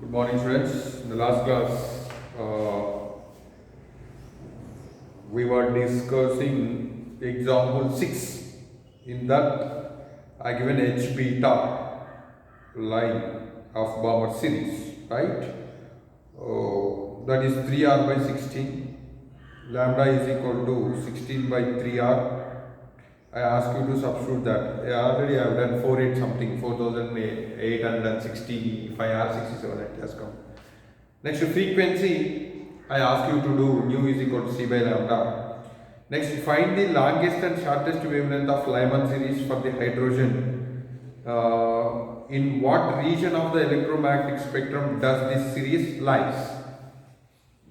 Good morning, students. In the last class, we were discussing example 6. In that, I given H beta line of Balmer series, right? That is 3r by 16. Lambda is equal to 16 by 3r. I ask you to substitute that. Already I have done 48 something, 4865 or 67 it has come. Next to frequency, I ask you to do nu is equal to c by lambda. Next, find the longest and shortest wavelength of Lyman series for the hydrogen. In what region of the electromagnetic spectrum does this series lies?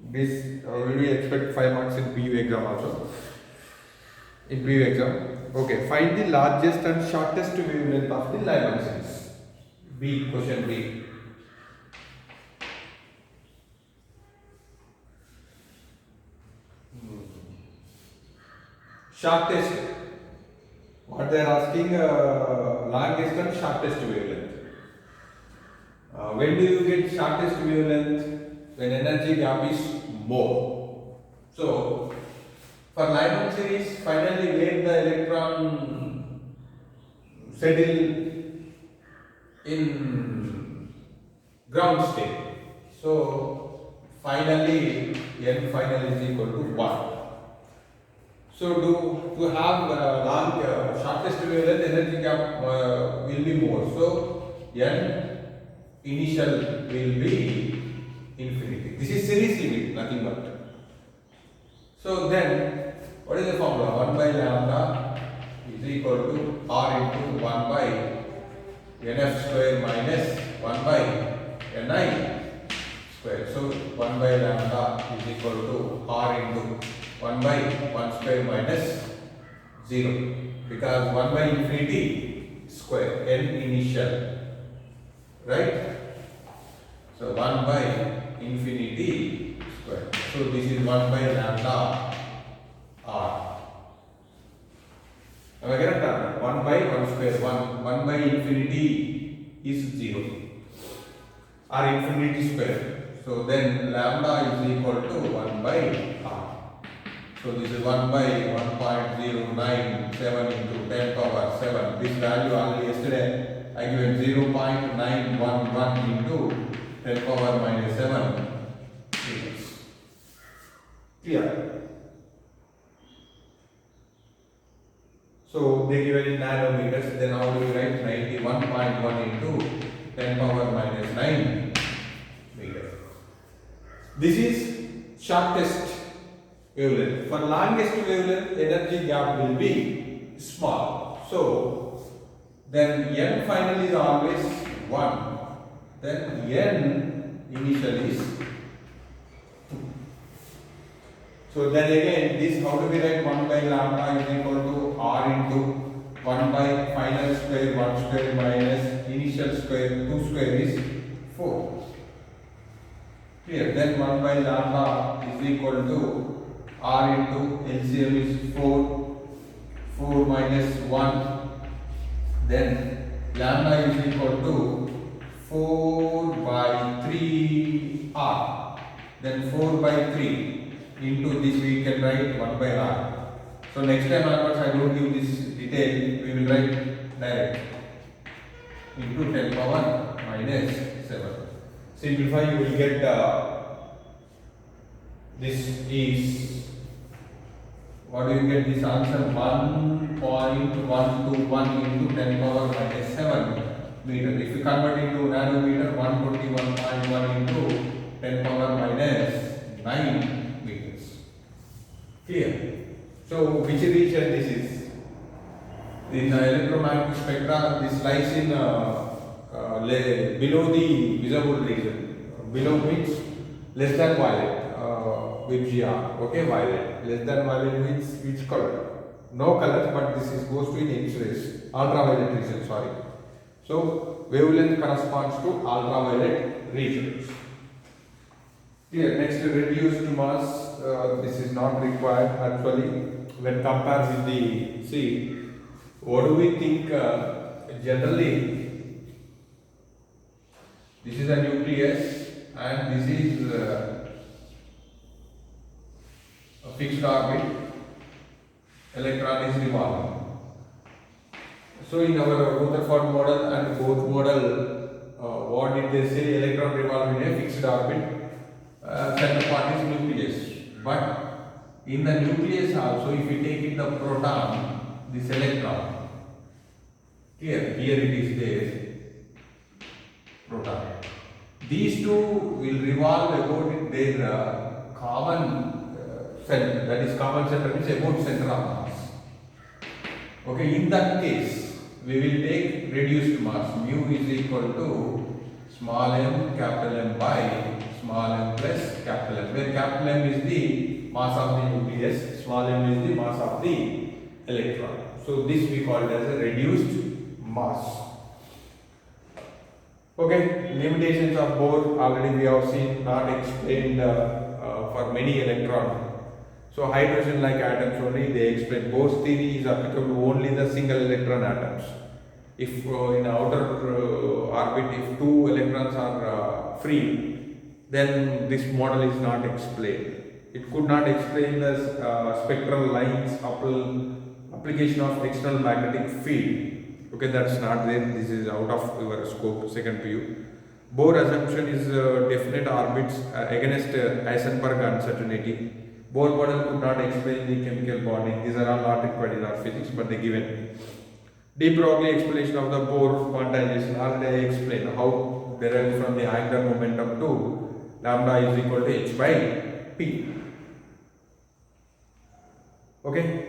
This will we expect 5 marks in PU exam also. In PU exam. Okay, find the largest and shortest wavelength of the Lyman series. B, question B. Shortest. What they are asking, longest and shortest wavelength. When do you get shortest wavelength? When energy gap is more. So, for Lyman series, finally where the electron settle in ground state. So, finally n final is equal to 1. So, to have long shortest wavelength, energy gap will be more. So, n initial will be infinity. This is series limit, nothing but. So then, what is the formula? 1 by lambda is equal to r into 1 by nf square minus 1 by ni square. So 1 by lambda is equal to r into 1 by 1 square minus 0, because 1 by infinity square, n initial, right? So 1 by infinity square. So this is 1 by lambda r. Am I correct? 1 by 1 square, 1 by infinity is 0. R infinity square. So then lambda is equal to 1 by r. So this is 1 by 1.097 into 10 power 7. This value already yesterday I given 0.911 into 10 power minus 7 meters. Clear? So they given in nanometers, then how do we write 91.1 into 10 power minus 9 meters. This is shortest wavelength. For longest wavelength, energy gap will be small. So then n final is always 1. Then n initial is 2. So then again, this how do we write? 1 by lambda is equal to r into 1 by final square 1 square minus initial square 2 square is 4. Clear? Then 1 by lambda is equal to r into LCM is 4, 4 minus 1. Then lambda is equal to 4 by 3 r. Then 4 by 3 into this we can write 1 by r. So next time onwards I don't give this detail, we will write direct into 10 power minus 7. Simplify, you will get this is, what do you get this answer? 1.121 into 10 power minus 7 meter. If you convert into nanometer, 121.1 into 10 power minus 9 meters. Clear? So which region this is? In electromagnetic spectra, this lies in below the visible region. Below means less than violet with GR. Okay, violet. Less than violet means which color? No colors, but this is goes to in X-rays, ultraviolet region. Sorry. So wavelength corresponds to ultraviolet regions. Here, next reduced mass. This is not required actually when compared with the, see, what do we think generally? This is a nucleus and this is a fixed orbit, electron is revolving. So in our Rutherford model and Bohr model, what did they say? Electron revolve in a fixed orbit, center part is nucleus. But in the nucleus also, if you take it the proton, this electron, here it is there, proton. These two will revolve about their common center, that is common center means about center of mass. Okay, in that case, we will take reduced mass. Mu is equal to small m capital M by small m plus capital M, where capital M is the mass of the nucleus, small m is the mass of the electron. So this we call it as a reduced mass. Okay, limitations of Bohr already we have seen, not explained for many electrons. So hydrogen like atoms only they explain. Bohr's theory is applicable only the single electron atoms. If in outer orbit, if two electrons are free, then this model is not explained. It could not explain the spectral lines application of external magnetic field. Okay, that's not there. This is out of your scope, second PU. Bohr assumption is definite orbits against Heisenberg uncertainty. Bohr model could not explain the chemical bonding. These are all not required in our physics, but they given. De Broglie explanation of the Bohr quantization. Already I explained how derived from the angular momentum to lambda is equal to h by p. Okay.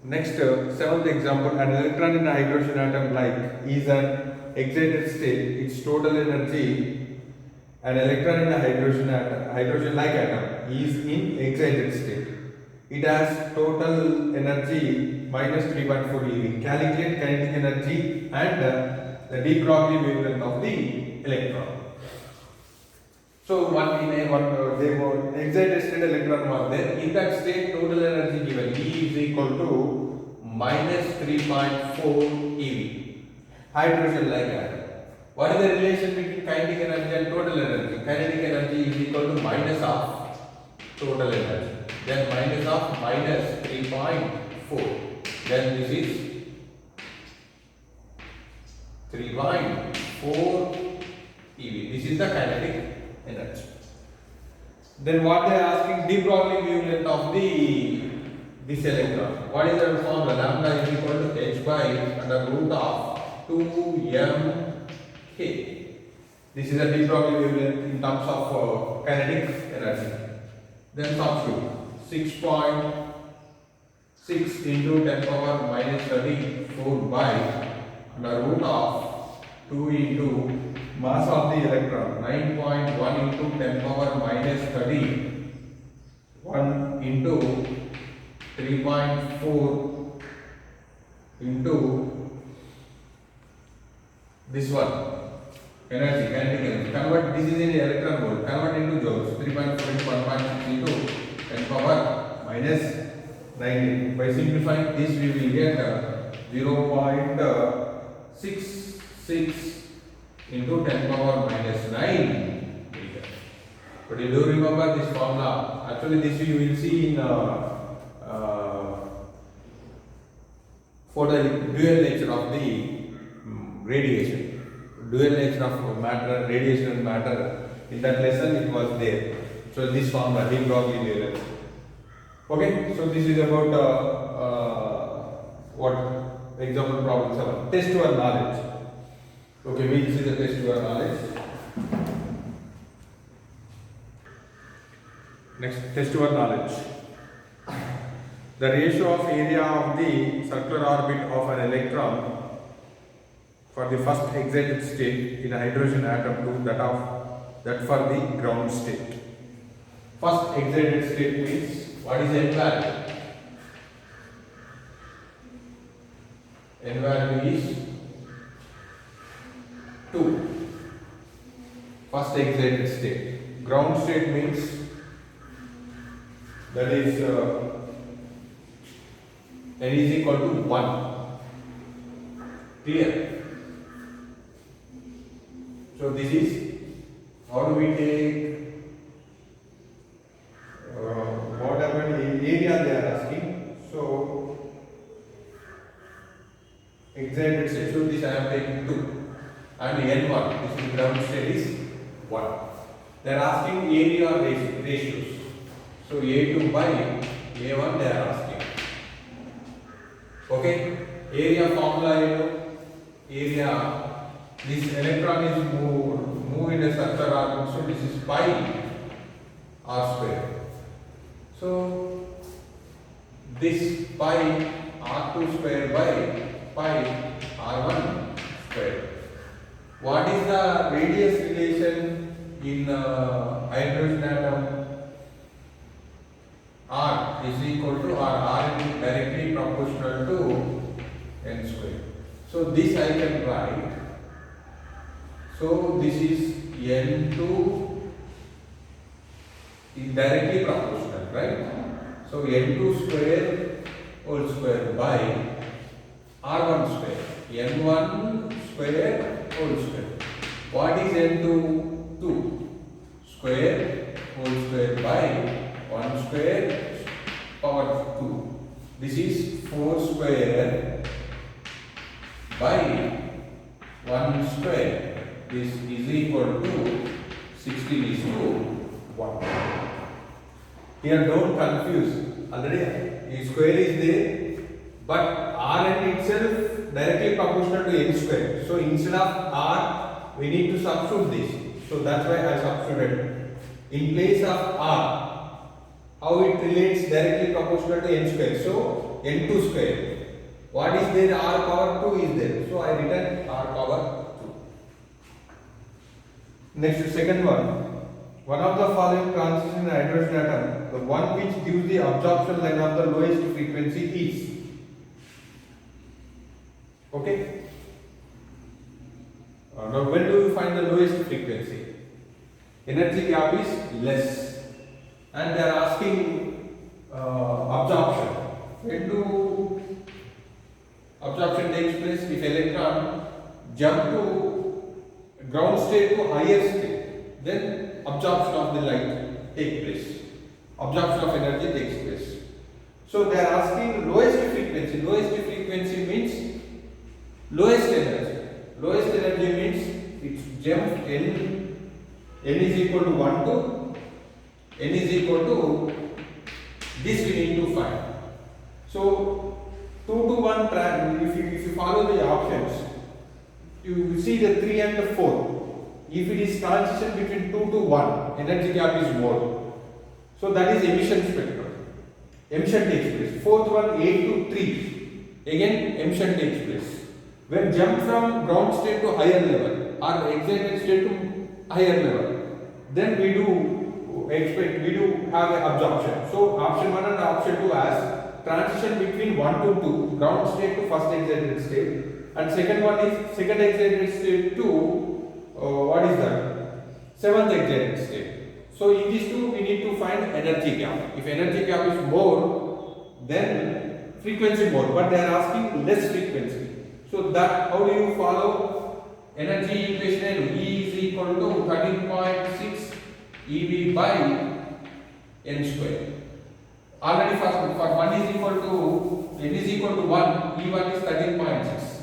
Next, seventh example, an electron in a hydrogen atom like is an excited state. Its total energy, an electron in a hydrogen like atom is in excited state. It has total energy minus 3.4 eV. Calculate kinetic energy and the de Broglie wavelength of the electron. So they were excited state electron was there. In that state, total energy given E is equal to minus 3.4 eV. Hydrogen like atom. What is the relation between kinetic energy and total energy? Kinetic energy is equal to minus of total energy. Then minus of minus 3.4. Then this is 3.4 eV. This is the kinetic energy. Then what they are asking, de Broglie wavelength of this electron. What is the formula? Lambda is equal to h by under root of 2m k. This is a de Broglie wavelength in terms of kinetic energy. Then substitute 6.6 into 10 power minus 34 by under root of 2 into mass of the electron 9.1 into 10 power minus 31 into 3.4 into this one energy, kinetic energy. Convert this is in electron volt. Convert into joules. 3.4 into 1.6 into 10 power minus 19. By simplifying this, we will get 0.66 into 10 power minus 9 meter. But you do remember this formula. Actually, this you will see in for the dual nature of the radiation. Dual nature of matter, radiation and matter. In that lesson, it was there. So this formula, de Broglie wavelength. Okay, so this is about what example problem 7. Test your knowledge. Okay, we will see the test your knowledge. Next, test your knowledge. The ratio of area of the circular orbit of an electron for the first excited state in a hydrogen atom to that for the ground state. First excited state means what is n value? N value is 2. First excited state. Ground state means that is n is equal to 1. Clear? So this is how do we take like 2. And N1, this is ground state is 1. They are asking area ratios. So A2 by A1 they are asking. Okay? Area formula area, this electron is moved in a circular orbit, so this is pi r square. So this pi r2 square by pi r1 square. What is the radius relation in hydrogen atom? R is equal to R is directly proportional to n square. So this I can write. So this is n2 is directly proportional, right? So n2 square whole square by r1 square, n1 square whole square. What is n2? 2 square whole square by 1 square power 2. This is 4 square by 1 square. This is equal to 16:1. Here don't confuse. Already a square is there, but Rn itself directly proportional to n square. So instead of R, we need to substitute this. So that's why I substituted. In place of R, how it relates directly proportional to n square. So n2 square. What is there? R power 2 is there. So I written R power 2. Next, second one. One of the following transition in hydrogen atom, the one which gives the absorption line of the lowest frequency is. Okay. Now, when do you find the lowest frequency? Energy gap is less, and they are asking absorption. When do absorption takes place? If electron jump to ground state to higher state, then absorption of the light takes place. Absorption of energy takes place. So they are asking lowest frequency. Lowest frequency means lowest energy. Lowest energy means it's jump n is equal to 1 to n is equal to this we need to find. So 2 to 1 if you follow the options, you see the 3 and the 4. If it is transition between 2 to 1, energy gap is more. So that is emission spectrum. Emission takes place. Fourth one, 8 to 3. Again, emission takes place. When jump from ground state to higher level or excited state to higher level, then we do have an absorption. So option 1 and option 2 has transition between 1 to 2, ground state to first excited state, and second one is second excited state to what is that? Seventh excited state. So in these two we need to find energy gap. If energy gap is more, then frequency more, but they are asking less frequency. So that how do you follow? Energy equation E is equal to 13.6 EV by n square. Already for 1 is equal to n is equal to 1, E1 is 13.6.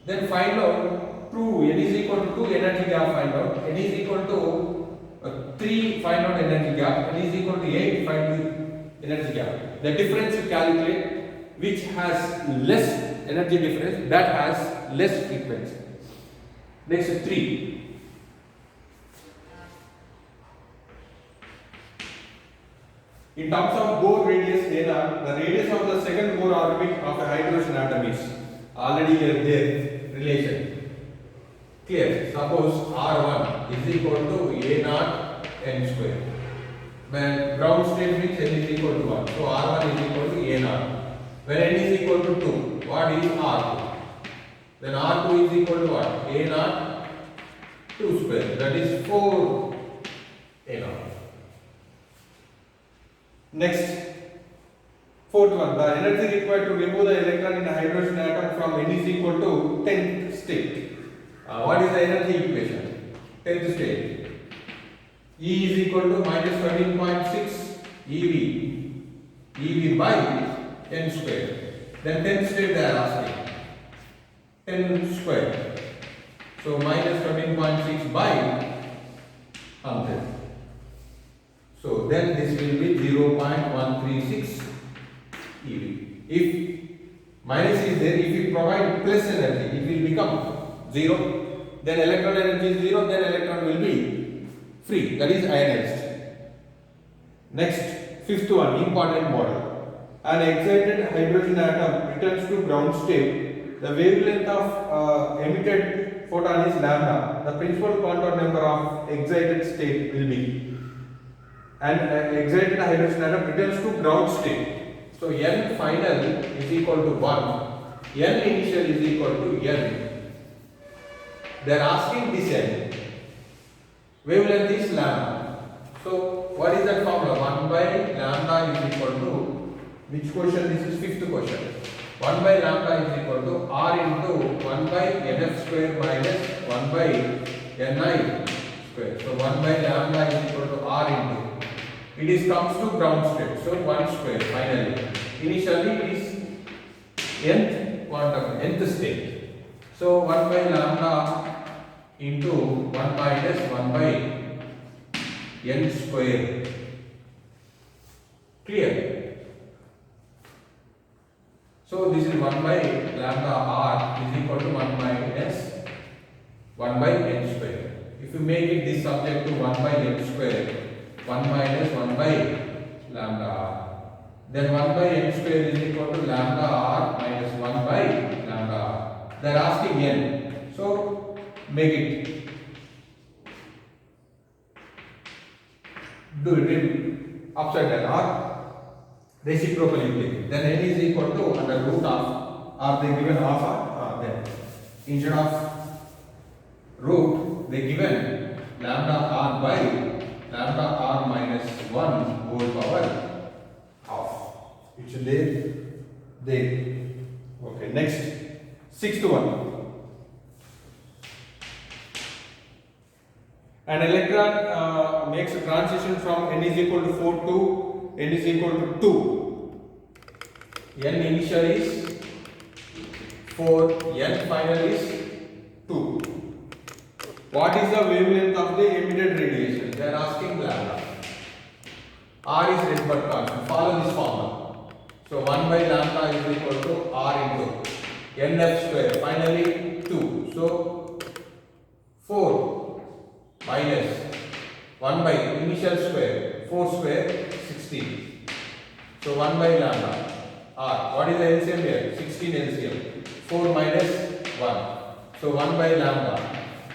Then find out true n is equal to 2, energy gap find out, n is equal to 3, find out energy gap, n is equal to 8, find the energy gap. The difference you calculate, which has less energy difference, that has less frequency. Next 3. In terms of Bohr radius data, the radius of the second Bohr orbit of a hydrogen atom is already there relation. Clear? Suppose R1 is equal to A naught n square. When ground state means n is equal to 1. So R1 is equal to A naught. When n is equal to 2, what is R2? Then R2 is equal to what? A naught 2 square. That is 4 A naught. Next, fourth one, the energy required to remove the electron in a hydrogen atom from n is equal to 10th state. What is the energy equation? 10th state. E is equal to minus 13.6 EV by n square. Then 10th state they are asking 10 square. So minus 13.6 by 100. So then this will be 0.136 eV. If minus is there, if you provide plus energy, it will become 0. Then electron energy is 0, then electron will be free, that is ionized. Next, fifth one, important model. An excited hydrogen atom returns to ground state. The wavelength of emitted photon is lambda. The principal quantum number of excited state will be. And excited hydrogen atom returns to ground state. So N final is equal to 1. N initial is equal to N. They are asking this N. Wavelength is lambda. So what is that formula? 1 by lambda is equal to, which question? This is fifth question. 1 by lambda is equal to R into 1 by Nf square minus 1 by Ni square. So 1 by lambda is equal to R into, it is comes to ground state. So 1 square finally. Initially it is nth quantum, nth state. So 1 by lambda into 1 minus 1 by n square. Clear? So this is 1 by lambda r is equal to 1 minus 1 by n square. If you make it this subject to 1 by n square, 1 minus 1 by lambda r, then 1 by n square is equal to lambda r minus 1 by lambda r. They are asking n. So make it. Do it upside down or reciprocally take it. Then n is equal to under root of, are they given half or then instead of root they given lambda r by lambda r minus 1 whole power half. It's there. Okay, next, sixth one. An electron makes a transition from n is equal to 4 to n is equal to 2. N initial is 4, n final is 2. What is the wavelength of the emitted radiation? They are asking lambda. R is Rydberg constant. Follow this formula. So 1 by lambda is equal to R into Nf square. Finally 2. So 4 minus 1 by initial square, 4 square, 16. So 1 by lambda r. What is the LCM here? 16 LCM. 4 minus 1. So 1 by lambda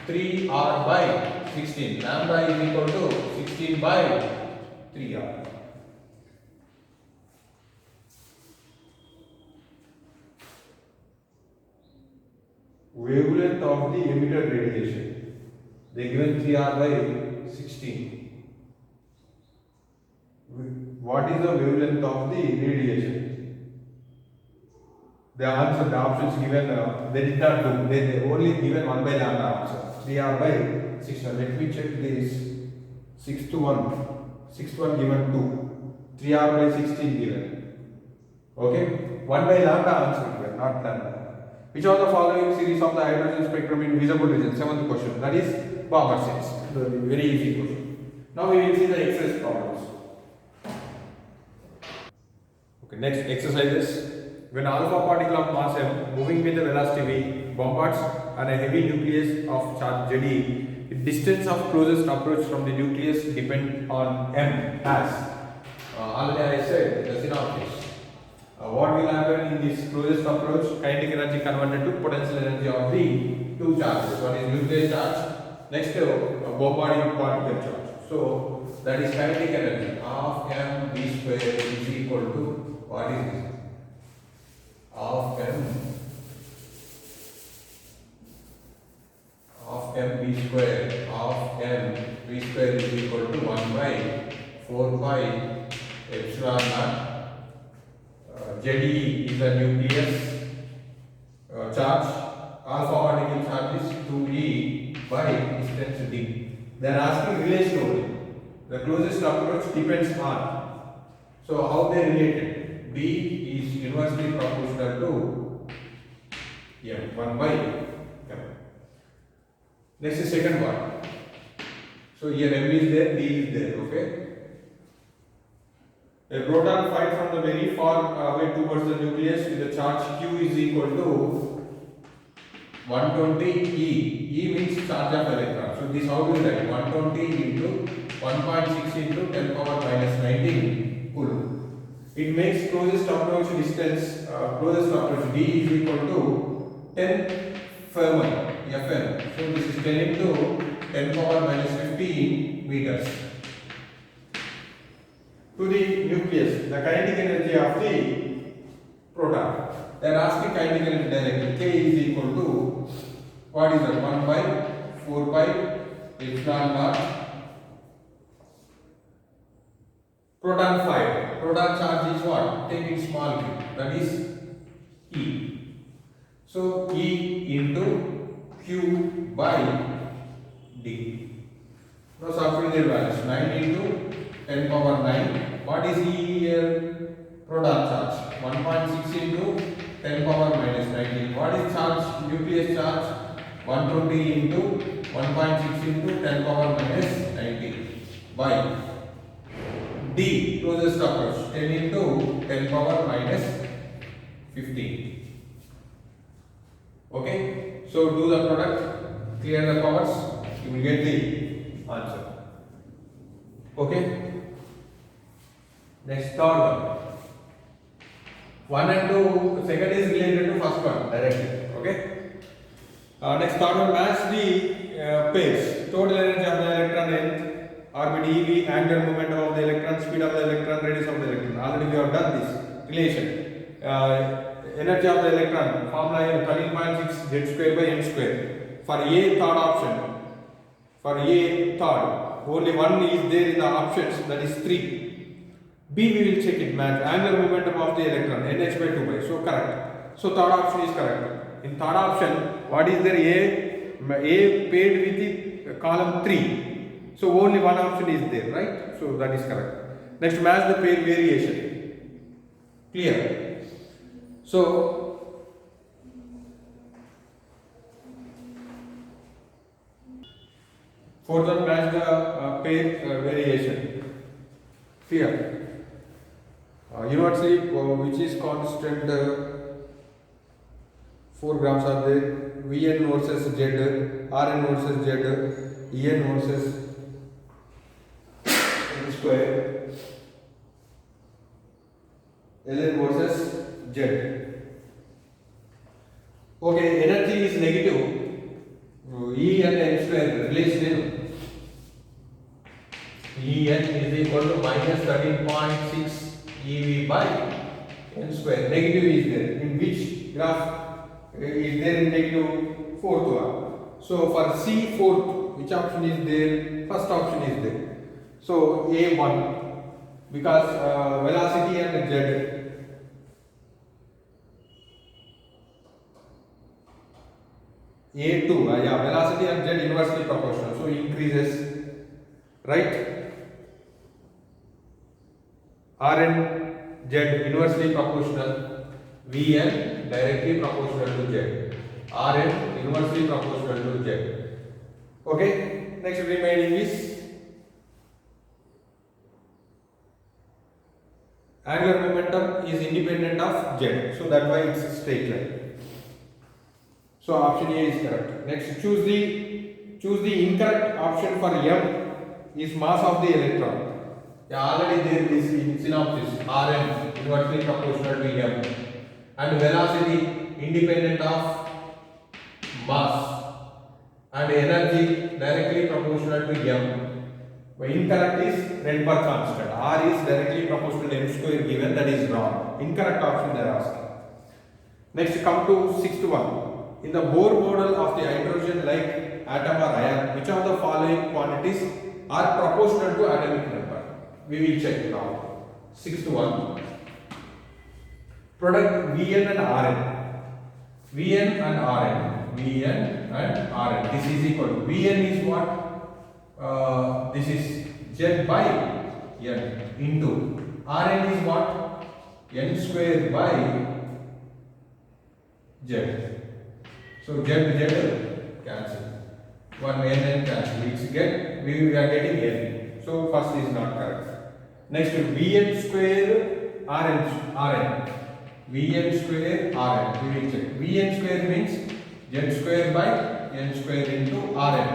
3r by 16. Lambda is equal to 16 by 3r. Wavelength of the emitted radiation. They given 3r by 16. What is the wavelength of the radiation? The answer, the options given, they did not do. They only given 1 by lambda answer. 3r by 16. Let me check this. 6 to 1. 6 to 1 given 2. 3r by 16 given. Okay? 1 by lambda answer given, not lambda. Which of the following series of the hydrogen spectrum in visible region? Seventh question. That is Balmer series. Very easy question. Now we will see the exercise problems. Okay, next exercises. When alpha particle of mass m moving with the velocity v bombards on a heavy nucleus of charge Ze, the distance of closest approach from the nucleus depends on m as. Already I said the synopsis. What will happen in this closest approach? Kinetic energy converted to potential energy of the two charges. One is nuclear charge, next bombarding particle charge. So that is kinetic energy. Half m v square is equal to, what is this? Half m v square. Half m v square is equal to 1 by 4 pi epsilon naught. Ze is the nucleus charge, alpha particle charge is 2e by distance d. They are asking relation only. The closest approach depends on. So how they related? D is inversely proportional to m, 1 by m. Next is second one. So here M is there, D is there, okay? A proton fired from the very far away towards the nucleus with a charge Q is equal to 120 E. E means charge of electron. So this how do you write? 120 into 1.6 into 10 power minus 19 coulomb. It makes closest approach distance, closest approach D is equal to 10 Fermi, Fm. So this is 10 into 10 power minus 15 meters. To the nucleus, the kinetic energy of the proton. They are asking kinetic energy directly. K is equal to, what is that? 1 by 4 pi epsilon naught. Proton 5. Proton charge is what? Take it small q. That is E. So E into Q by D. Now substitute their values. 9 into 10 power 9. What is E here? Proton charge. 1.6 into 10 power minus 19. What is charge? Nucleus charge. 120 into 1.6 into 10 power minus 19 by D, closest approach, 10 into 10 power minus 15. Okay, so do the product, clear the powers, you will get the answer. Okay, next third one. 1 and 2, second is related to first one directly. Okay. Next third one, match the pairs. Total energy of the electron length, orbit eV, angular momentum of the electron, speed of the electron, radius of the electron. Already we have done this relation. Energy of the electron, formula is 13.6 z square by m square. For A third option, for A third, only one is there in the options, that is 3. B we will check it, match angular momentum of the electron, nh by 2 by, so correct. So third option is correct. In third option, what is there? A paired with the column 3. So only one option is there, right? So that is correct. Next, match the pair variation. Clear? So fourth one, match the pair variation. Clear? Universally, which is constant. 4 grams are there. Vn versus Z, Rn versus Z, En versus N square, Ln versus Z. Okay, energy is negative. E and N square relation. En is equal to minus 13.6 EV by N square. Negative is there. In which graph? Is there in negative? Fourth one. So for C fourth, which option is there? First option is there. So A1, because velocity and Z. A2, yeah, velocity and Z inversely proportional, so increases, right? Rn, Z inversely proportional. Vn directly proportional to Z. Rn inversely proportional to Z. Okay, next remaining is angular momentum is independent of Z. So that's why it's a straight line. So option A is correct. Next, choose the incorrect option for M is mass of the electron. Yeah, already there is in synopsis. Rn inversely proportional to M. And velocity independent of mass, and energy directly proportional to M. But incorrect is Rydberg constant. R is directly proportional to M square given, that is wrong. Incorrect option they are asking. Next, come to sixth one. In the Bohr model of the hydrogen like atom or ion, which of the following quantities are proportional to atomic number? We will check now. Sixth one. Product Vn and Rn. Vn and Rn. Vn and Rn. This is equal to Vn is what? This is Z by N into Rn is what? N square by Z. So Z cancel. One n cancel. We are getting n. So first is not correct. Next Vn square Rn. Vn square Rn. We will check. Vn square means z square by n square into Rn.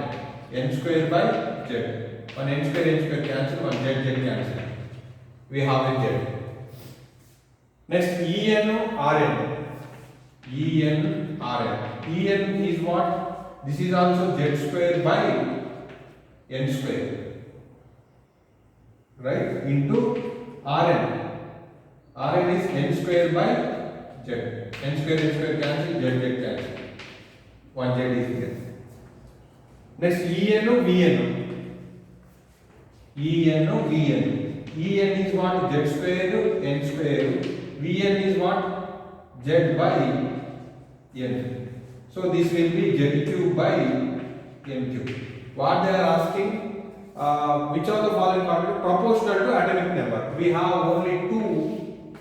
N square by z. One n square cancel. One z cancel. We have a z. Next En Rn. En Rn. En is what? This is also z square by n square, right, into Rn. Rn is n square by z. N square cancel, z cancel. One z is here. Next En Vn. En is what? Z square n square. Vn is what? Z by n. So this will be z cube by n cube. What they are asking, which of the following are proportional to atomic number? We have only two.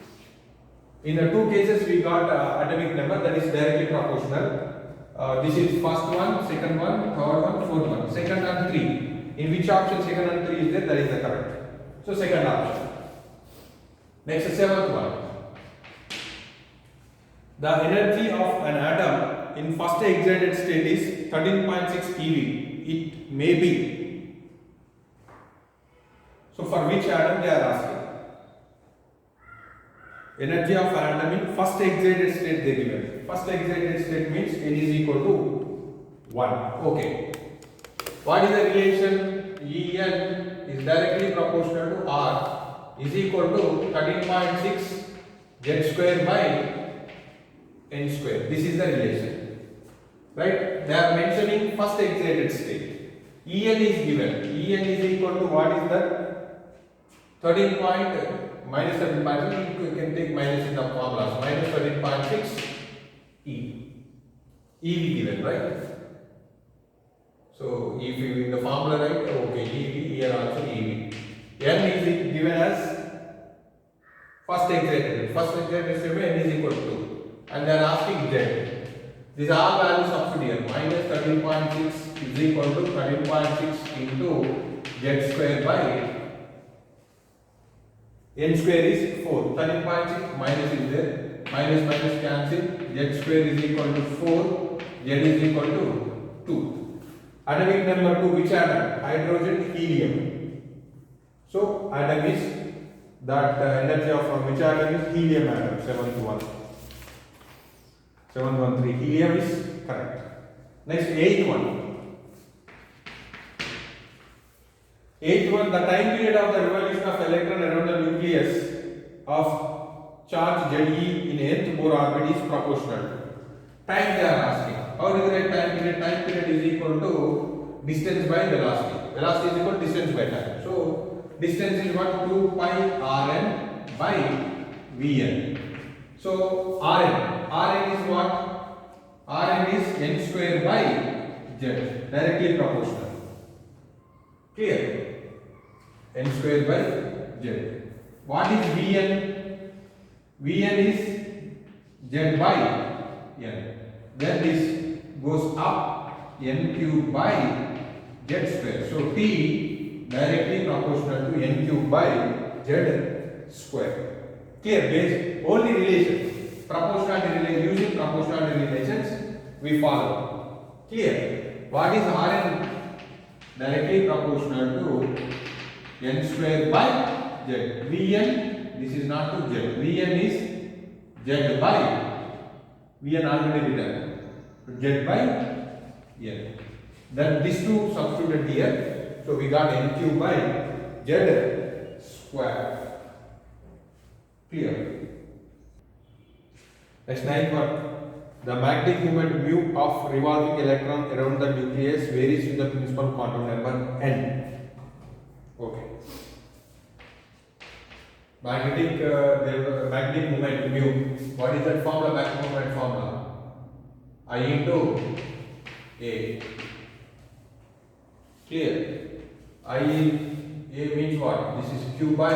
In the two cases we got atomic number, that is directly proportional. This is first one, second one, third one, fourth one. Second and three. In which option second and three is there? That is the correct. So second option. Next, seventh one. The energy of an atom in first excited state is 13.6 eV. It may be. So for which atom they are asking? Energy of an atom in first excited state they given. First excited state means n is equal to 1. Okay. What is the relation? En is directly proportional to R is equal to 13.6 z square by n square. This is the relation, right? They are mentioning first excited state. En is given. En is equal to what is that? 13 point minus 13.6. You can take minus in the formulas. Minus 13.6 E. EV given, right? So if you in the formula, right? Okay, EV here also EV. N is given as first excited. First excited state n is equal to 2. And they are asking z. These are values substituted. Minus 13.6 is equal to 13.6 into z square by n square is 4. 13.6 minus is there. Minus cancel. Z square is equal to 4. Z is equal to 2. Atomic number 2, which atom? Hydrogen, helium. So atom is that energy of which atom is helium atom, 7 to 713. Helium is correct. Next, eighth one. Eighth one, the time period of the revolution of electron around the nucleus of charge Ze in nth Bohr orbit is proportional. Time they are asking. How do you write time period? Time period is equal to distance by velocity. Velocity is equal to distance by time. So distance is what? 2 pi Rn by Vn. So Rn is what? Rn is n square by z, directly proportional. Clear? N square by z. What is Vn? Vn is z by n. Then this goes up n cube by z square. So T directly proportional to n cube by z square. Clear? Based only relations. Proportionality using proportionality relations we follow. Clear? What is Rn? Directly proportional to n square by z. Vn, this is not to z. Vn is z by Vn already written. Z by n. Then these two substituted here. So we got n cube by z square. Clear? Next, ninth one. The magnetic moment mu of revolving electron around the nucleus varies with the principal quantum number n. Okay. Magnetic moment mu. What is that formula? Magnetic moment formula. I into A. Clear? A means what? This is Q by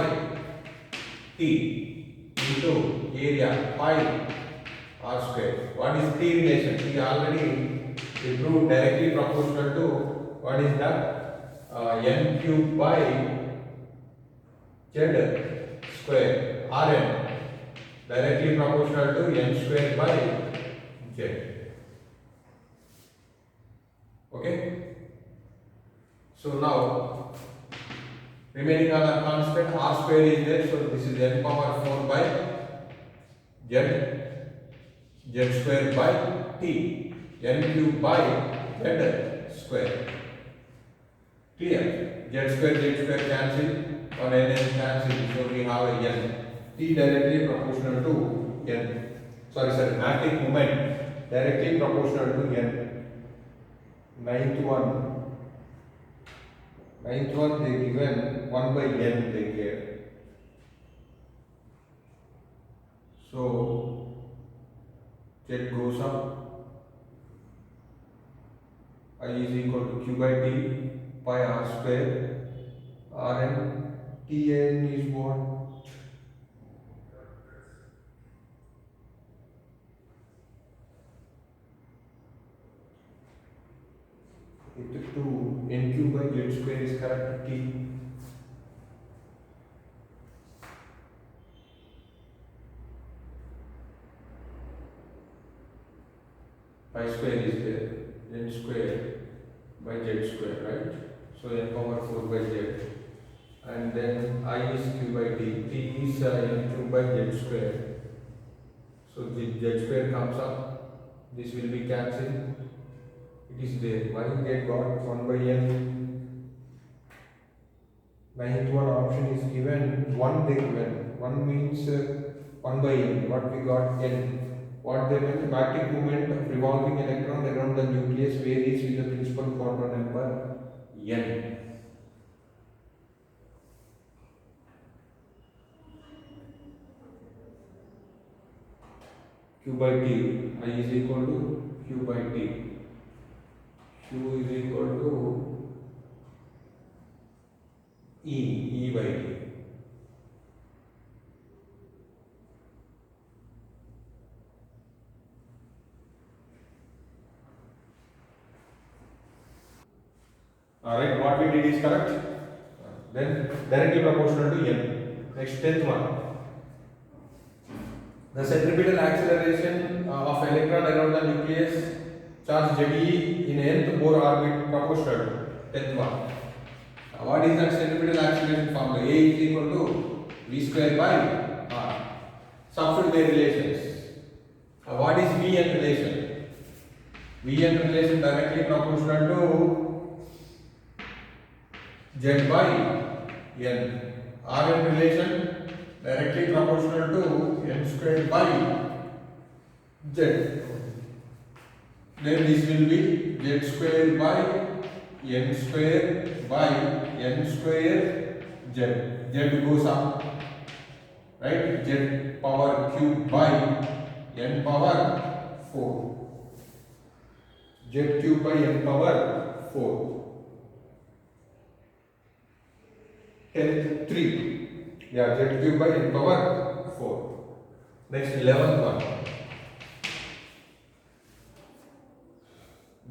T into area pi R square. What is T relation? T already proved directly proportional to What is that? N cube by z square Rn directly proportional to n square by z. Okay. So now remaining on a constant r square is there, so this is n power 4 by z square by t, n cube by z square. Clear? Z square cancel, or n cancel, so we have a n. T directly proportional to n. Sorry, magnetic moment directly proportional to n. Ninth one they given 1 by n they gave. So z goes up, I is equal to q by t pi r square Rn. Tn is what? It to n cube by z square is correct. T pi square is there, n square by z square, right? So n power 4 by z, and then I is q by t. T is n cube by z square. So the z square comes up. This will be cancelled. It is there. Why they got 1 by n? Ninth one option is given 1 they given. 1 means 1 by n. What we got? N. What they meant? Magnetic moment of revolving electron around the nucleus varies with the principal quantum number n. Q by t, I is equal to q by t. Q is equal to E by t. Alright, what we did is correct. Then directly proportional to n. Next, 10th one. The centripetal acceleration of electron around the nucleus charge Ze in nth Bohr orbit proportional to 10th one. What is that centripetal acceleration formula? A is equal to v square by r. Substitute their relations. What is Vn relation? Vn relation directly proportional to z by n. Rn relation directly proportional to n square by z. Then this will be z square by n square by n square z. Z goes up, right? Z power cube by n power 4. Z cube by n power 4. 10th 3. Yeah, z cube by n power 4. Next 11th one.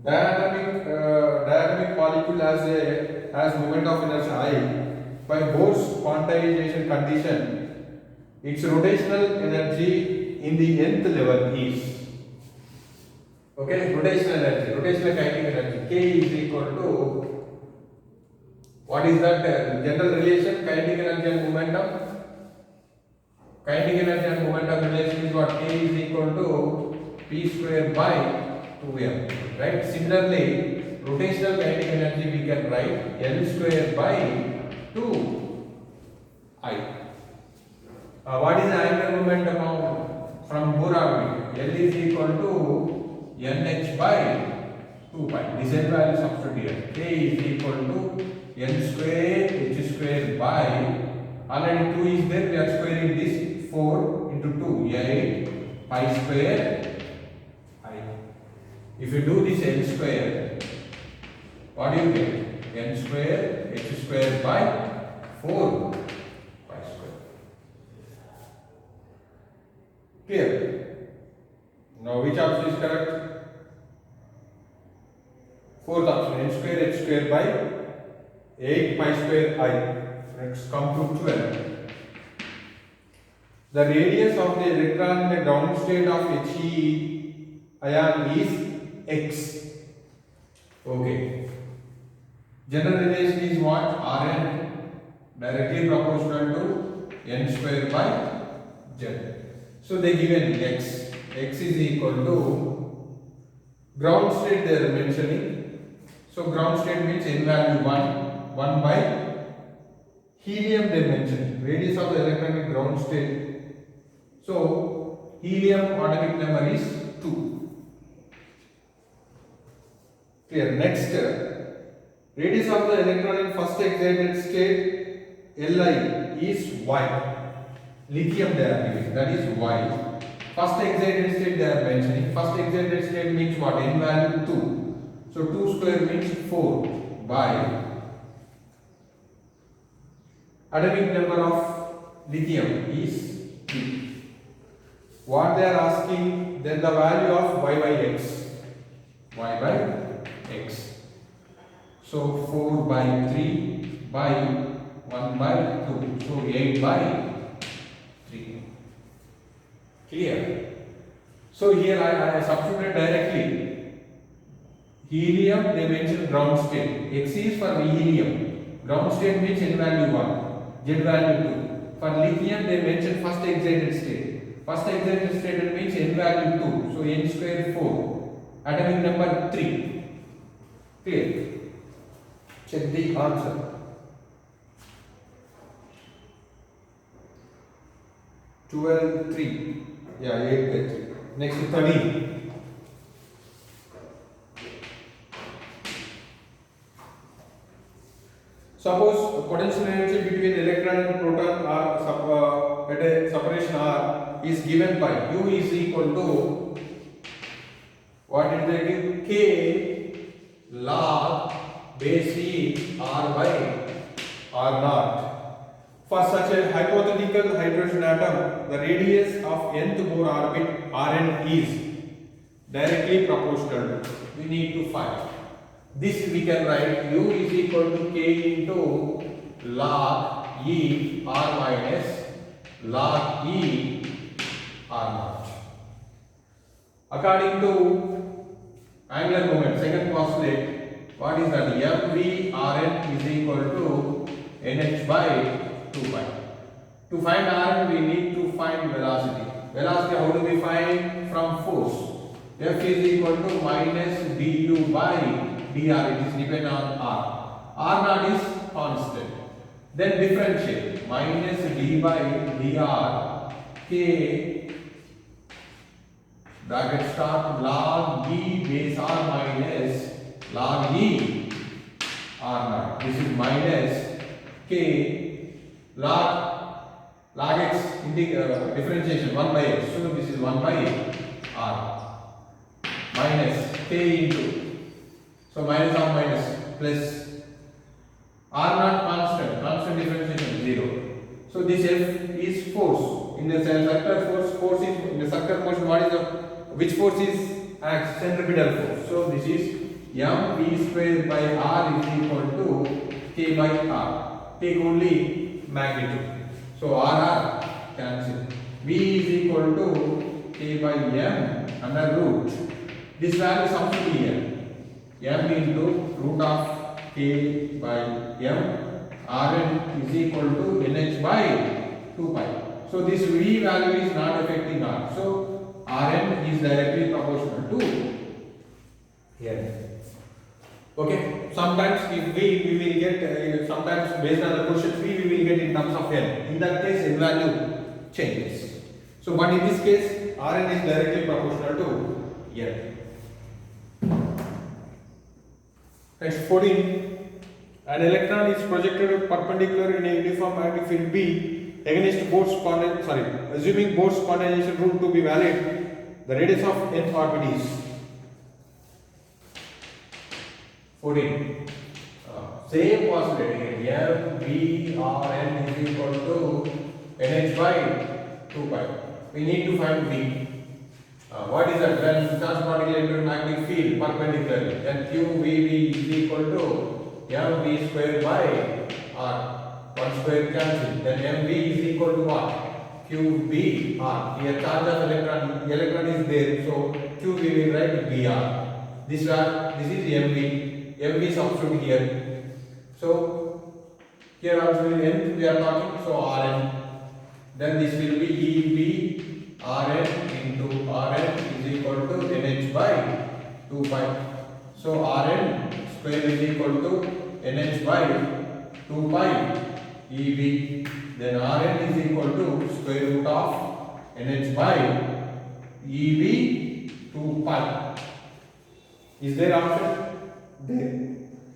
Dynamic molecule has moment of inertia I. By Bohr's quantization condition, its rotational energy in the nth level is, okay, rotational kinetic energy K is equal to, what is that general relation? Kinetic energy and momentum. Kinetic energy and momentum relation is what? K is equal to p square by 2m, right? Similarly, rotational kinetic energy we can write L square by 2I. What is the angular momentum from Bohr orbit? L is equal to nh by 2 pi. This n value substitute here. K is equal to n square h square by, already 2 is there, we are squaring this, 4 into 2, 8 pi square I. If you do this n square, what do you get? N square h square by 4 pi square. Clear? Now which option is correct? Fourth option, n square h square by 8 pi square I. Let's come to 12. The radius of the electron in the ground state of He ion is x. Okay. General relation is what? Rn directly proportional to n square by z. So they given x. X is equal to ground state they are mentioning. So ground state means n value 1 by helium they mentioned. Radius of the electron in ground state. So helium atomic number is 2. Clear. Next, radius of the electron in first excited state Li is y. Lithium they are giving, that is y. First excited state they are mentioning. First excited state means what? N value 2. So 2 square means 4 by atomic number of lithium is 3. What they are asking, then the value of y by x. Y by x. So 4 by 3 by 1 by 2. So 8 by 3. Clear? So here I substituted directly. Helium they mentioned ground state. X is for helium. Ground state means n value 1, z value 2. For lithium they mentioned first excited state. First excited state means n value 2. So n square 4. Atomic number 3. Clear? Check the answer. 12, 3. Yeah, 8 by 3. Next, 13. Suppose potential energy between electron and proton are at a separation R is given by U is equal to what did they give? K log base E R by R naught. For such a hypothetical hydrogen atom, the radius of nth Bohr orbit Rn is directly proportional. We need to find. This we can write U is equal to K into log E R minus log E R naught. According to angular moment, second postulate, what is that? MV Rn is equal to NH by 2 pi. To find Rn, we need to find velocity. Velocity, how do we find? From force. F is equal to minus du by dr. It is dependent on r. R naught is constant. Then differentiate. Minus d by dr k bracket start log e base r minus log e r naught. This is minus k log x differentiation 1 by x. So this is 1 by r minus k into. So minus or minus plus r naught constant differentiation 0. So this F is force in the circular force. Force is in the circular motion. What is the which force is acts? Centripetal force. So this is mv square by r is equal to k by r. Take only magnitude. So r cancel. V is equal to k by m under root. This value comes to here. M into root of k by m. Rn is equal to nh by 2 pi. So this V value is not affecting R. So Rn is directly proportional to N. Okay. Sometimes if we will get sometimes based on the question V we will get in terms of N. In that case N value changes. So but in this case Rn is directly proportional to N. Next 14. An electron is projected perpendicular in a uniform magnetic field B against Bohr's condensation. Assuming Bohr's condensation rule to be valid, the radius of nth orbit is 14. Same possibility. M V R N is equal to NH by 2 pi. We need to find V. What is that? When charge particle enter magnetic field perpendicularly, then QVB is equal to mv square by r. 1 square cancel. Then mv is equal to what? QB r. Here charge of electron is there. So QB will write Br. This is mv. mv substitute here. So here also n we are talking. So Rn. Then this will be EB Rn into Rn is equal to NH by 2 pi. So Rn square is equal to NH by 2 pi EB. Then Rn is equal to square root of NH by EB 2 pi. Is there option? There.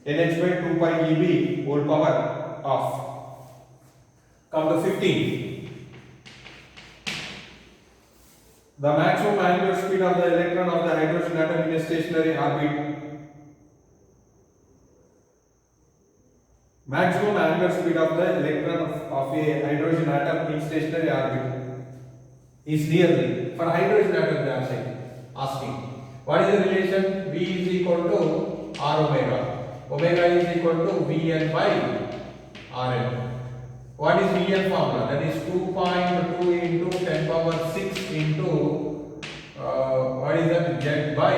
NH by 2 pi EB whole power of. Come to 15. The maximum angular speed of the electron of the hydrogen atom in a stationary orbit. Maximum angular speed of the electron of a hydrogen atom in stationary orbit is nearly. For hydrogen atom they are saying, asking. What is the relation? V is equal to R omega. Omega is equal to Vn by Rn. What is Vn formula? That is 2.2 into 10 power 6 into what is that? Z by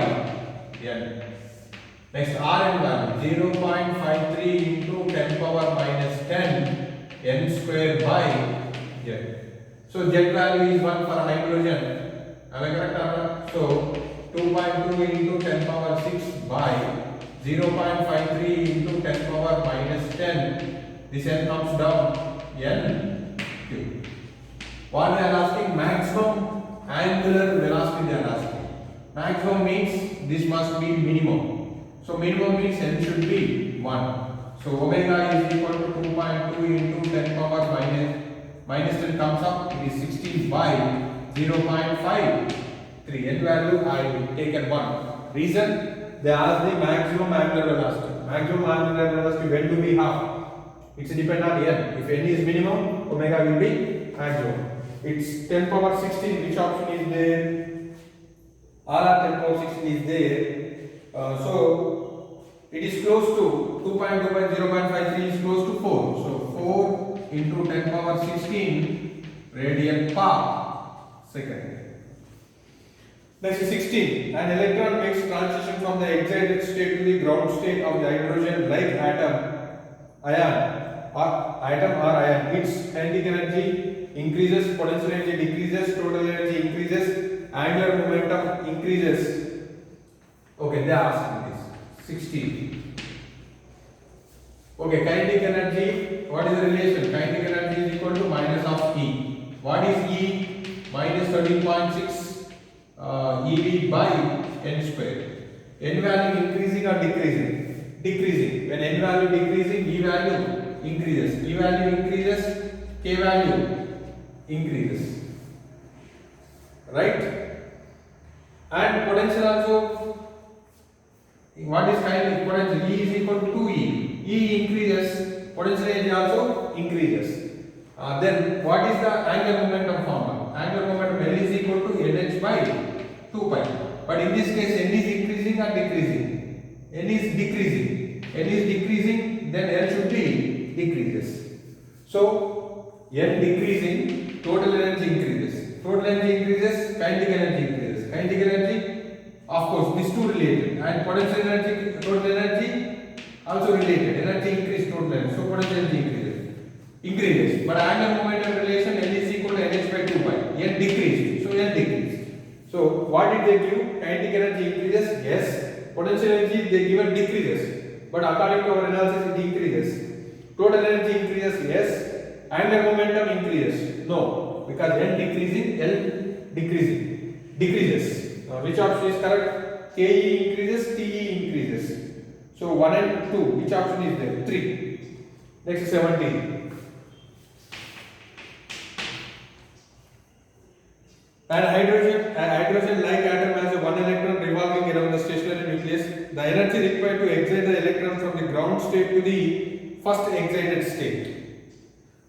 N. Next Rn value 0.53 into 10 power minus 10 N square by Z. So Z value is 1 for hydrogen. Am I correct or not? So 2.2 into 10 power 6 by 0.53 into 10 power minus 10. This N comes down. N cube. What they are asking? Maximum angular velocity they are asking. Maximum means this must be minimum. So minimum means N should be 1. So omega is equal to 2.2 into 10 power minus 10 comes up. It is 16 by 0.53. N value I taken 1. Reason? They ask the maximum angular velocity. Maximum angular velocity when do we have? It's depend on n. If n is minimum, omega will be maximum. It's 10 power 16. Which option is there? R 10 power 16 is there. So it is close to 2.2 by 0.53 is close to 4. So 4 into 10 power 16 radian per second. Next is 16. An electron makes transition from the excited state to the ground state of the hydrogen like ion or ion. Its kinetic energy increases, potential energy decreases, total energy increases, angular momentum increases. Okay, they are asking this. 16. Okay, kinetic energy. What is the relation? Kinetic energy is equal to minus of E. What is E? Minus 13.6 EV by n square. N value increasing or decreasing? Decreasing. When n value decreasing, E value increases. E value increases, K value increases. Right? And potential also. What is kinetic potential? E is equal to 2E. E increases, potential energy also increases. Then what is the angular momentum formula? Angular momentum L is equal to NH by 2 pi. But in this case, N is increasing or decreasing? N is decreasing. N is decreasing, then L should be decreases. So N decreasing, total energy increases. Total energy increases, kinetic energy increases. Kinetic energy, of course, these two related. And potential energy, total energy also related. Energy increase, total energy. So potential energy increases. But angular momentum relation L is equal to NH by 2 pi. N decreased. So N decreased. So what did they give? Kinetic energy increases? Yes. Potential energy they given decreases. But according to our analysis it increases. Total energy increases? Yes. Angular momentum increases? No. Because N decreasing, L decreasing. Decreases. Which option is correct? KE increases, TE increases. So 1 and 2. Which option is there? 3. Next 17. And hydrogen like atom has a one electron revolving around the stationary nucleus. The energy required to excite the electron from the ground state to the first excited state.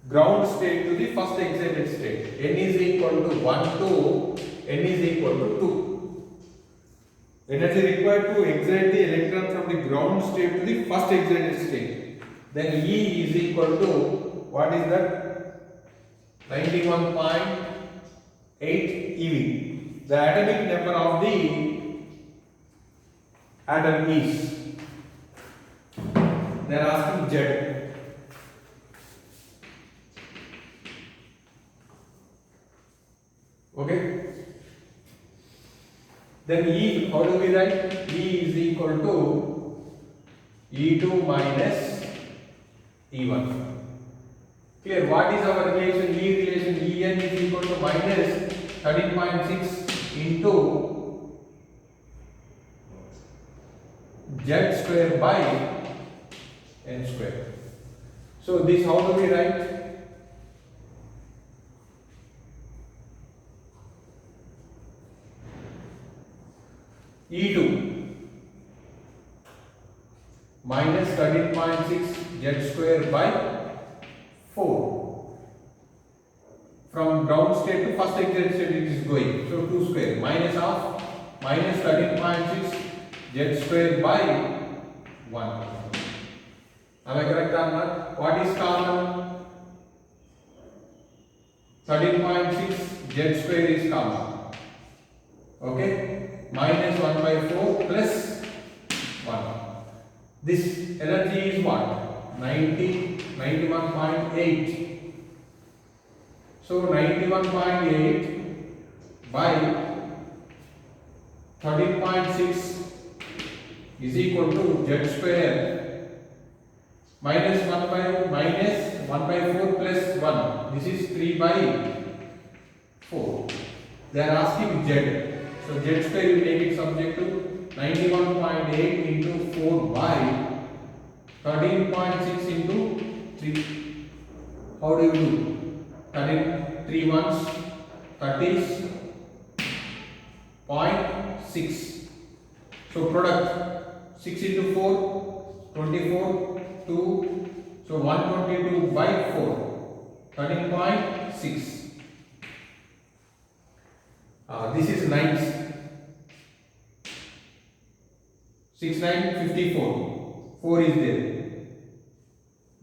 Ground state to the first excited state. N is equal to 1 to N is equal to 2. Energy required to excite the electron from the ground state to the first excited state. Then E is equal to, what is that? 91.8 eV. The atomic number of the atom is. They are asking Z. Okay. Then E, how do we write? E is equal to E2 minus E1. Clear? What is our relation? E relation En is equal to minus 13.6 into Z square by N square. So this how do we write? E2 minus 13.6 Z square by 4. From ground state to first excited state it is going. So 2 square minus of minus 13.6 Z square by 1. Am I correct or not? What is common? 13.6 Z square is common. Okay? Minus 1 by 4 plus 1. This energy is what? 91.8. So 91.8 by 13.6 is equal to Z square minus 1 by 4 plus 1. This is 3 by 4. They are asking Z. So Z square will make it subject to 91.8 into 4 by 13.6 into 3. How do you do? 3 ones 30.6. So product 6 into 4 24 2. So 122 by 4 13.6. This is 9. 6 9 54. 4 is there.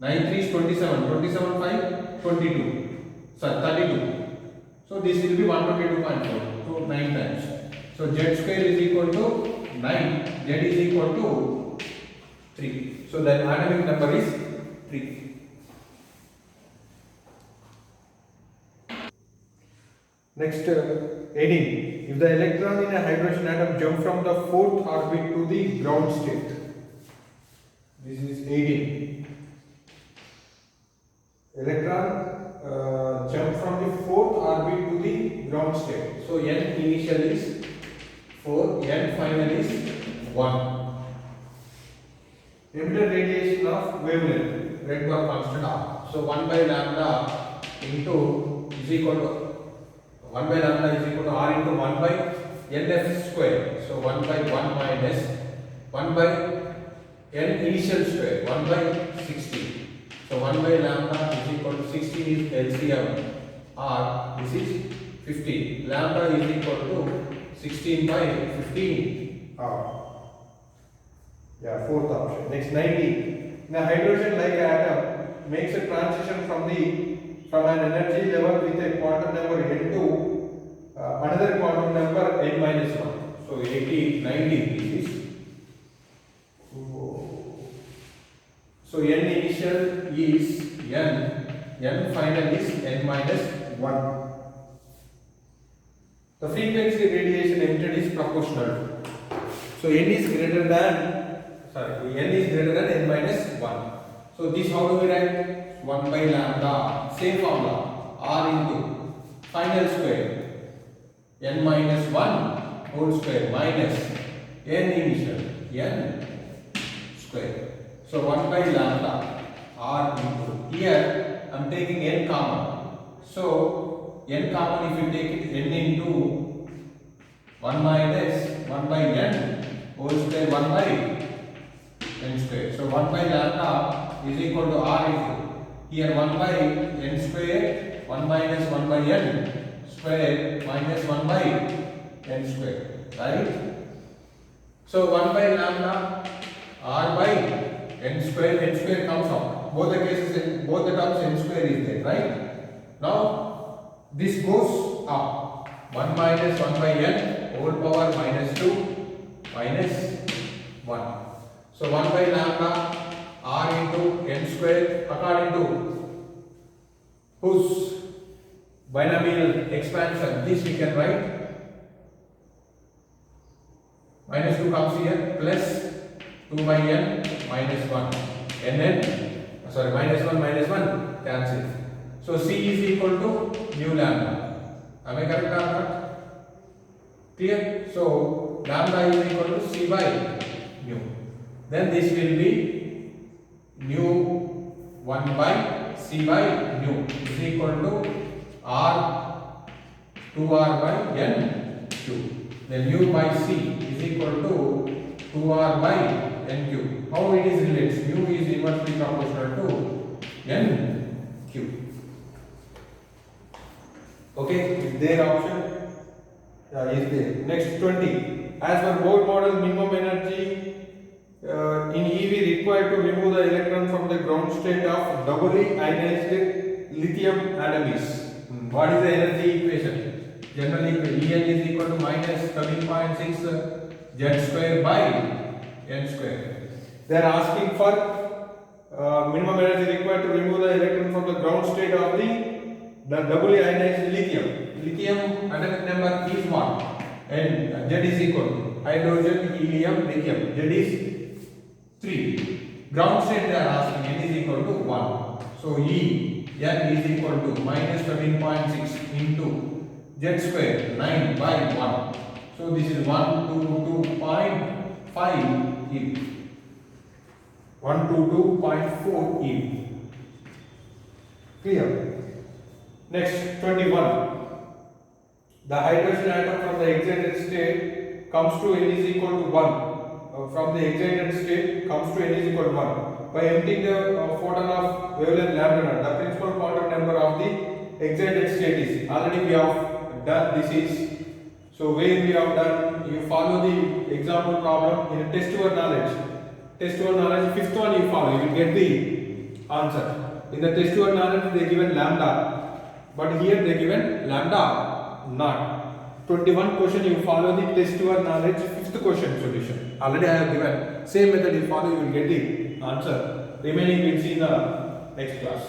9 3 is 27. 27 5 22. So 32. So this will be 122.4. So 9 times. So Z square is equal to 9. Z is equal to 3. So the atomic number is 3. Next, 18. If the electron in a hydrogen atom jump from the 4th orbit to the ground state. This is 18. Electron jump from the 4th orbit to the ground state. So N initial is 4, N final is 1. Emitted radiation of wavelength, Rydberg constant R. So 1 by lambda into is equal to 1 by lambda is equal to R into 1 by NF square. So 1 by 1 minus 1 by N initial square, 1 by 16. So 1 by lambda is equal to 16 is LCM R. This is 15. Lambda is equal to 16 by 15 R. Yeah, fourth option. Next 19. In a hydrogen-like atom makes a transition from an energy level with a quantum number n to another quantum number n minus 1. So 18, 19 this is. So n initial is n final is n minus 1. The frequency radiation emitted is proportional. So n is greater than n minus 1. So this how do we write? 1 by lambda, same formula, R into final square, n minus 1 whole square minus n initial, n square. So 1 by lambda, R into, here I am taking n common. So n common, if you take it n into 1 minus 1 by n whole square 1 by n square. So 1 by lambda is equal to R into, here 1 by n square, 1 minus 1 by n square minus 1 by n square, right? So 1 by lambda r by n square comes out. Both the cases, in both the terms n square is there, right? Now this goes up. 1 minus 1 by n whole power minus 2 minus 1. So 1 by lambda r into n square according to whose binomial expansion, this we can write. Minus 2 comes here, plus 2 by n minus 1. Minus 1 cancels. So C is equal to mu lambda. Am I correct or not? Clear? So lambda is equal to C by mu. Then this will be mu 1 by C by mu is equal to R 2R by n cube. Then mu by C is equal to 2R by n cube. How it is related? Mu is inversely proportional to n cube. Okay, is there option? Yeah, is there. Next 20. As per Bohr model, minimum energy in EV required to remove the electron from the ground state of doubly ionized lithium atom is. What is the energy equation? Generally, En is equal to minus 13.6 Z square by n square. They are asking for minimum energy required to remove the electron from the ground state of the doubly ionized lithium. Lithium atomic number is 1 and Z is equal to hydrogen, helium, lithium. Z is 3. Ground state they are asking, N is equal to 1. So N is equal to minus 13.6 into Z square 9 by 1. So this is 122.5 eV. 122.4 eV. Clear? Next 21. The hydrogen atom from the excited state comes to N is equal to 1. From the excited state comes to N is equal to 1. By emptying the photon of wavelength lambda naught, the principal quantum number of the excited state is. Already we have done this is. So where we have done, you follow the example problem in test your knowledge. Test your knowledge, fifth one you follow, you will get the answer. In the test your knowledge they given lambda, but here they given lambda naught. 21 question you follow the test your knowledge, fifth question solution. Already I have given, same method you follow, you will get the answer. Remaining we will see in the next class.